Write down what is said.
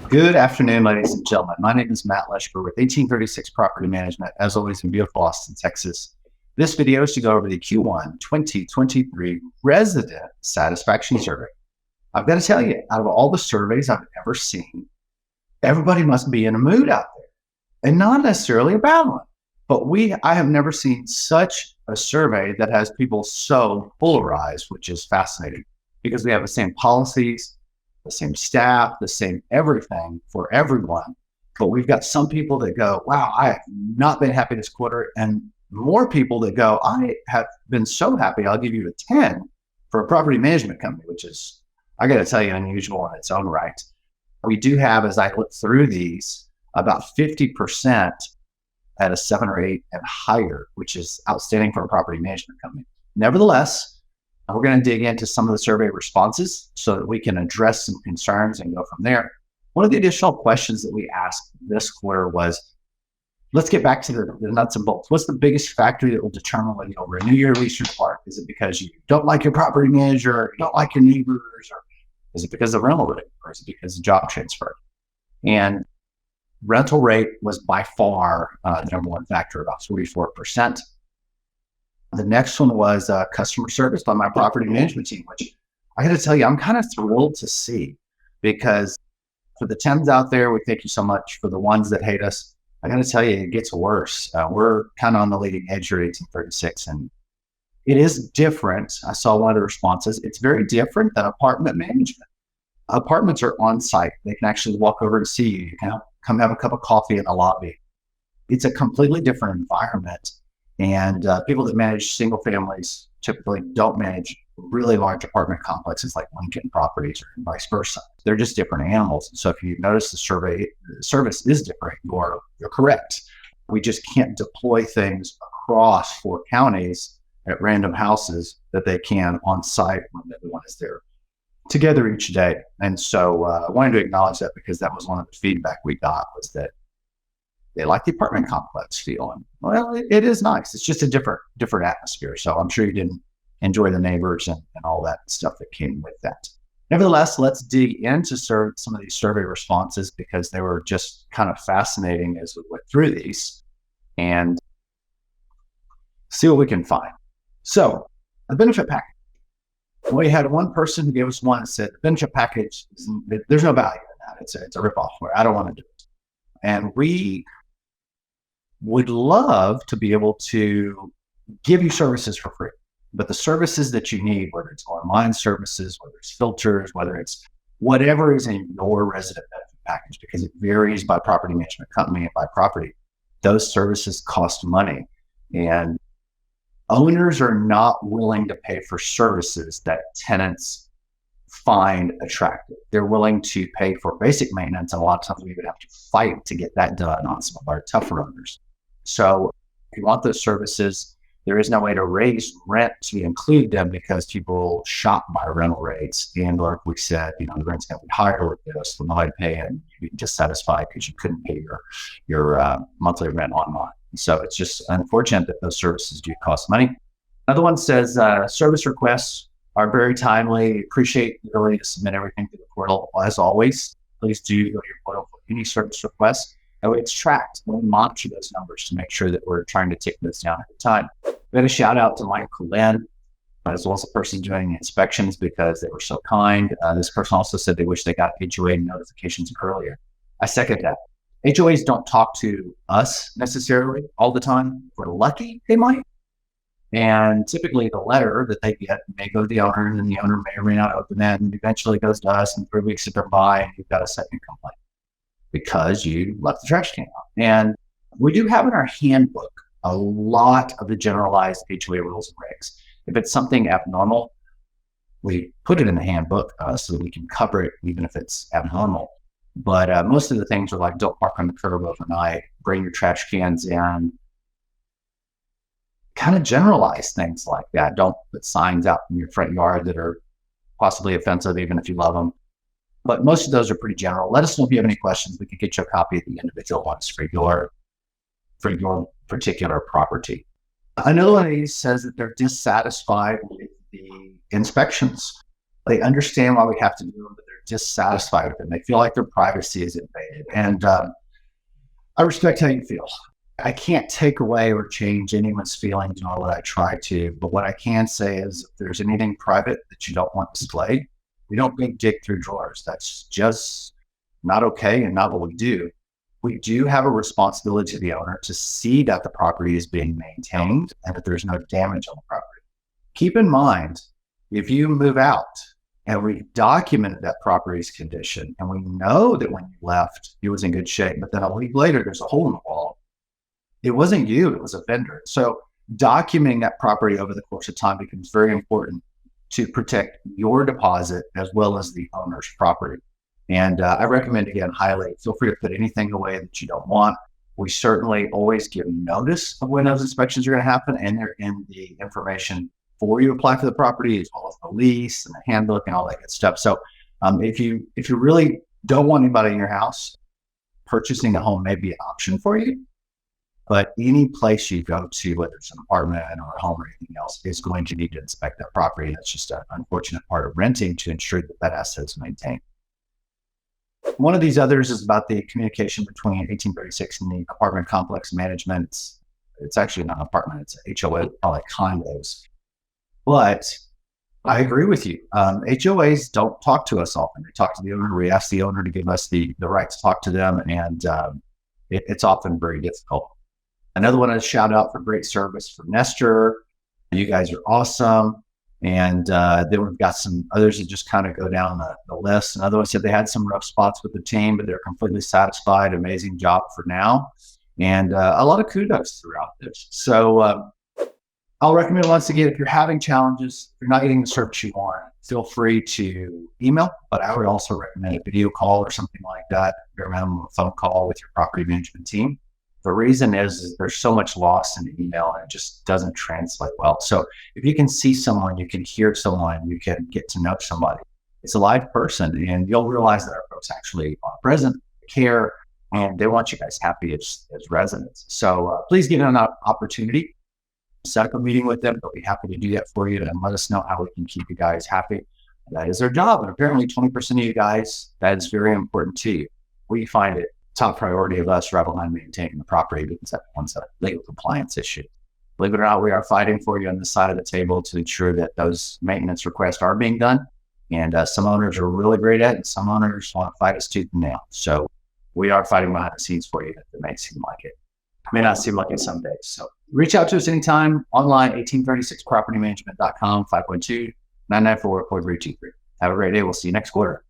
Good afternoon, ladies and gentlemen. My name is Matt Leschber with 1836 Property Management, as always in beautiful Austin, Texas. This video is to go over the Q1 2023 Resident Satisfaction Survey. I've got to tell you, out of all the surveys I've ever seen, everybody must be in a mood out there, and not necessarily a bad one. But I have never seen such a survey that has people so polarized, which is fascinating because we have the same policies, the same staff, the same everything for everyone. But we've got some people that go, wow, I have not been happy this quarter. And more people that go, I have been so happy, I'll give you a 10 for a property management company, which is, I got to tell you, unusual in its own right. We do have, as I look through these, about 50% at a 7 or 8 and higher, which is outstanding for a property management company. Nevertheless, we're going to dig into some of the survey responses so that we can address some concerns and go from there. One of the additional questions that we asked this quarter was, let's get back to the nuts and bolts. What's the biggest factor that will determine whether you'll renew your lease or part? Is it because you don't like your property manager, or you don't like your neighbors, or is it because of rental rate, or is it because of job transfer? And rental rate was by far the number one factor, about 44%. The next one was customer service by my property management team, which I got to tell you, I'm kind of thrilled to see, because for the 10s out there, we thank you so much. For the ones that hate us, I got to tell you, it gets worse. We're kind of on the leading edge here at 1836, and it is different. I saw one of the responses. It's very different than apartment management. Apartments are on site. They can actually walk over and see you. You can come have a cup of coffee in the lobby. It's a completely different environment. And people that manage single families typically don't manage really large apartment complexes like Lincoln properties, or vice versa. They're just different animals. So if you notice the service is different, you're correct. We just can't deploy things across 4 counties at random houses that they can on site when everyone is there together each day. And so I wanted to acknowledge that, because that was one of the feedback we got, was that they like the apartment complex feel. And well, it is nice. It's just a different atmosphere. So I'm sure you didn't enjoy the neighbors and all that stuff that came with that. Nevertheless, let's dig into some of these survey responses, because they were just kind of fascinating as we went through these, and see what we can find. So the benefit package. We had one person who gave us one and said, the benefit package, there's no value in that. It's a ripoff, where I don't want to do it. And we would love to be able to give you services for free, but the services that you need, whether it's online services, whether it's filters, whether it's whatever is in your resident benefit package, because it varies by property management company and by property, those services cost money. And owners are not willing to pay for services that tenants find attractive. They're willing to pay for basic maintenance, and a lot of times we would have to fight to get that done on some of our tougher owners. So if you want those services, there is no way to raise rent to include them, because people shop by rental rates. And like we said, the rent's going to be higher with this than I'd pay, and you're dissatisfied because you couldn't pay your monthly rent online. So it's just unfortunate that those services do cost money. Another one says service requests are very timely. Appreciate the ability to submit everything to the portal. As always, please do go to your portal for any service requests. That way it's tracked. We'll monitor those numbers to make sure that we're trying to take those down at the time. We had a shout out to Michael Lynn, as well as the person doing the inspections, because they were so kind. This person also said they wish they got HOA notifications earlier. I second that. HOAs don't talk to us necessarily all the time. If we're lucky, they might. And typically the letter that they get may go to the owner, and then the owner may or may not open that, and eventually goes to us, and 3 weeks if they're by, and you've got a second complaint because you left the trash can out. And we do have in our handbook a lot of the generalized HOA rules and regs. If it's something abnormal, we put it in the handbook so that we can cover it even if it's abnormal. But most of the things are like, don't park on the curb overnight, bring your trash cans in, kind of generalized things like that. Don't put signs out in your front yard that are possibly offensive, even if you love them. But most of those are pretty general. Let us know if you have any questions. We can get you a copy of the individual ones for your particular property. Another one of these says that they're dissatisfied with the inspections. They understand why we have to do them, but they're dissatisfied with them. They feel like their privacy is invaded. And I respect how you feel. I can't take away or change anyone's feelings, nor would I try to. But what I can say is if there's anything private that you don't want displayed, we don't big dig through drawers. That's just not okay and not what we do. We do have a responsibility to the owner to see that the property is being maintained and that there's no damage on the property. Keep in mind, if you move out and we documented that property's condition and we know that when you left, it was in good shape, but then a week later, there's a hole in the wall. It wasn't you, it was a vendor. So documenting that property over the course of time becomes very important to protect your deposit as well as the owner's property. And I recommend, again, highly, feel free to put anything away that you don't want. We certainly always give notice of when those inspections are going to happen, and they're in the information before you apply for the property, as well as the lease and the handbook and all that good stuff. So if you really don't want anybody in your house, purchasing a home may be an option for you. But any place you go to, whether it's an apartment or a home or anything else, is going to need to inspect that property. That's just an unfortunate part of renting to ensure that that asset is maintained. One of these others is about the communication between 1836 and the apartment complex management. It's actually not an apartment, it's an HOA, like condos. But I agree with you. HOAs don't talk to us often. They talk to the owner. We ask the owner to give us the right to talk to them, and it's often very difficult. Another one is shout out for great service from Leschber. You guys are awesome. And then we've got some others that just kind of go down the list. Another one said they had some rough spots with the team, but they're completely satisfied. Amazing job for now. And a lot of kudos throughout this. So I'll recommend, once again, if you're having challenges, if you're not getting the service you want, feel free to email. But I would also recommend a video call or something like that, or a phone call with your property management team. The reason is there's so much loss in the email and it just doesn't translate well. So if you can see someone, you can hear someone, you can get to know somebody. It's a live person, and you'll realize that our folks actually are present, care, and they want you guys happy as residents. So please get an opportunity, set up a meeting with them. They'll be happy to do that for you and let us know how we can keep you guys happy. And that is their job. And apparently 20% of you guys, that is very important to you. We find it top priority of us right behind maintaining the property, because that one's a legal compliance issue. Believe it or not, we are fighting for you on the side of the table to ensure that those maintenance requests are being done. And some owners are really great at it, and some owners want to fight us tooth and nail. So we are fighting behind the scenes for you. It may seem like it. May not seem like it some days. So reach out to us anytime online, 1836propertymanagement.com, 512-994-4323. Have a great day. We'll see you next quarter.